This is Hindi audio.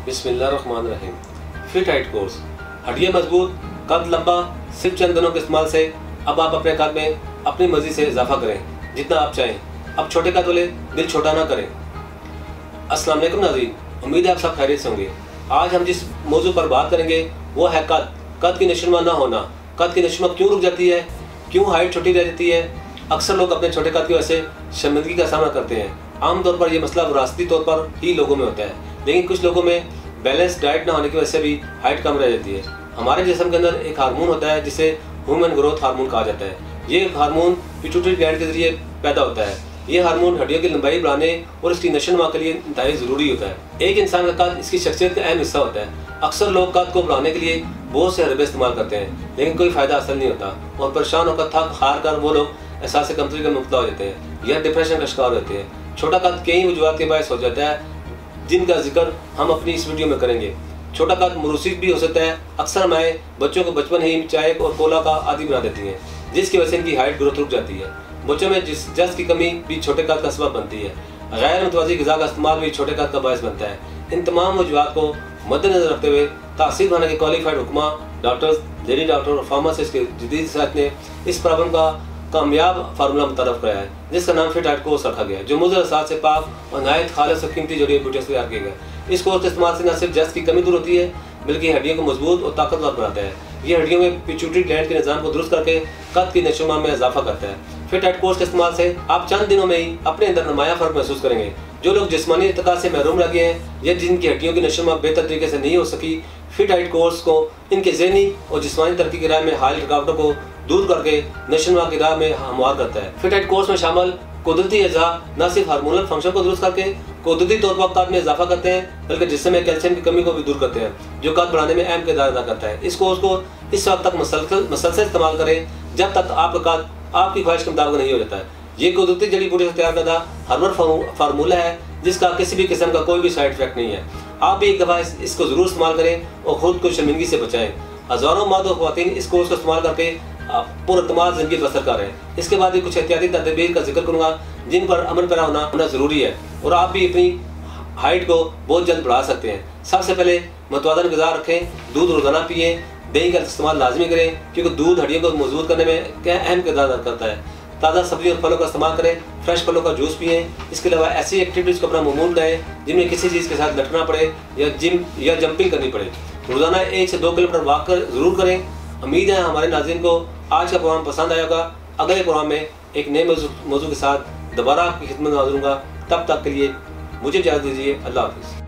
बिस्मिल्लाहिर्रहमानिर्रहीम। फिट हाइट कोर्स, हड्डियाँ मजबूत, कद लंबा, सिर्फ चंद दिनों के इस्तेमाल से अब आप अपने कद में अपनी मर्जी से इजाफा करें जितना आप चाहें। अब छोटे कद वाले दिल छोटा ना करें। अस्सलाम वालेकुम नाज़रीन, उम्मीद है आप सब खैरियत से होंगे। आज हम जिस मौजू पर बात करेंगे वो है कद की नशोनुमा ना होना। कद की नशोनुमा क्यों रुक जाती है, क्यों हाइट छोटी रह जाती है। अक्सर लोग अपने छोटे कद की वजह से शर्मिंदगी का सामना करते हैं। आमतौर पर यह मसला विरासती तौर पर ही लोगों में होता है, लेकिन कुछ लोगों में बैलेंस डाइट ना होने की वजह से भी हाइट कम रह जाती है। हमारे जिस्म के अंदर एक हार्मोन होता है जिसे ह्यूमन ग्रोथ हार्मोन कहा जाता है। ये हार्मोन पिट्यूटरी ग्लैंड के जरिए पैदा होता है। ये हार्मोन हड्डियों की लंबाई बढ़ाने और इसकी नशोनुमा के लिए इंतहाई ज़रूरी होता है। एक इंसान का कद इसकी शख्सियत का अहम हिस्सा होता है। अक्सर लोग कद को बढ़ाने के लिए बहुत से हरबे इस्तेमाल करते हैं, लेकिन कोई फ़ायदा हासिल नहीं होता और परेशान होकर थक हार कर वो लोग एहसास कमजोरी का मुब्तला हो जाते हैं या डिप्रेशन का शिकार होते हैं। छोटा कद कई वजूहात के बायस हो जाता है, जिनका जिक्र हम अपनी इस वीडियो में करेंगे। छोटा कद मुरूसी भी हो सकता है। अक्सर माएँ बच्चों को बचपन ही चाय और कोला का आदी बना देती हैं, जिसकी वजह से इनकी हाइट ग्रोथ रुक जाती है। बच्चों में जस की कमी भी छोटे कद का सबब बनती है। गैर मुतवाज़ी ग़िज़ा का इस्तेमाल भी छोटे कद का बायस बनता है। इन तमाम वजूहात को मद्देनजर रखते हुए तासीर खाना के क्वालिफाइड हुक्मा, डॉक्टर्स, लेडी डॉक्टर और फार्मासिस्ट के जदीद रिसर्च ने इस प्रॉब्लम का कामयाब फार्मूला मुतारफ कराया है, जिसका नाम फिट हाइट कोर्स रखा गया है, जो मुज़र असास से पाक और नहायत खालिस और कीमती जड़ी बूटियों से तैयार किया गया। इस कोर्स के इस्तेमाल से न सिर्फ जस की कमी दूर होती है, बल्कि हड्डियों को मजबूत और ताकतवर बनाता है। ये हड्डियों में पिट्यूटरी ग्लैंड के निज़ाम को दुरुस्त करके कद की नशोनुमा में इजाफा करता है। फिट हाइट कोर्स के इस्तेमाल से आप चंद दिनों में ही अपने अंदर नुमाया फ़र्क महसूस करेंगे। जो लोग जिस्मानी इर्तिका से महरूम रह गए हैं या जिनकी हड्डियों की नशोनुमा बेहतर तरीके से नहीं हो सकी, फिट हाइट कोर्स को इनके ज़हनी और जिस्मानी तरक्की की राह में हाल रुकावटों को दूर करके नशोनुमा की राह में हमवार करता है। फिट हाइट कोर्स में शामिल कुदरती अज़ा न सिर्फ हार्मोनल फंक्शन को दुरुस्त करके कुदरती तौर पर कद में इजाफा करते हैं, बल्कि जिस्म में कैल्शियम की कमी को भी दूर करते हैं, जो कद बढ़ाने में अहम किरदार अदा करता है। इस कोर्स को इस वक्त तक मसलसल इस्तेमाल करें जब तक आपका कद आपकी ख्वाहिश के मुताबिक नहीं हो जाता है। ये कुदरती जड़ी बूटी से तैयार करदा हर्बल फार्मूला है, जिसका किसी भी किस्म का कोई भी साइड इफेक्ट नहीं है। आप भी एक दफ़ा इसको ज़रूर इस्तेमाल करें और ख़ुद को शर्मिंदगी से बचाएं। हज़ारों मर्द और ख़वातीन इस कोर्स को इस्तेमाल करके पुरअतमाद ज़िंदगी बसर कर रहे हैं। इसके बाद भी कुछ एहतियाती तदबीर का जिक्र करूँगा जिन पर अमल पैरा होना ज़रूरी है, और आप भी अपनी हाइट को बहुत जल्द बढ़ा सकते हैं। सबसे पहले मतवाज़न ग़िज़ा रखें, दूध रोज़ाना पिएँ, दही का इस्तेमाल लाजमी करें, क्योंकि दूध हड्डियों को मजबूत करने में अहम किरदार अदा करता है। ताज़ा सब्जी और फलों का इस्तेमाल करें, फ्रेश फलों का जूस पिएँ। इसके अलावा ऐसी एक्टिविटीज़ को अपना मामूल बनाएं जिनमें किसी चीज़ के साथ लटकना पड़े या जिम या जंपिंग करनी पड़े। रोज़ाना 1 से 2 किलोमीटर वॉक कर ज़रूर करें। उम्मीद है हमारे नाज़रीन को आज का प्रोग्राम पसंद आएगा। अगले प्रोग्राम में एक नए मौजू के साथ दोबारा आपकी खिदमत में हाज़िर होऊंगा। तब तक के लिए मुझे इजाज़त दीजिए। अल्लाह हाफ़िज़।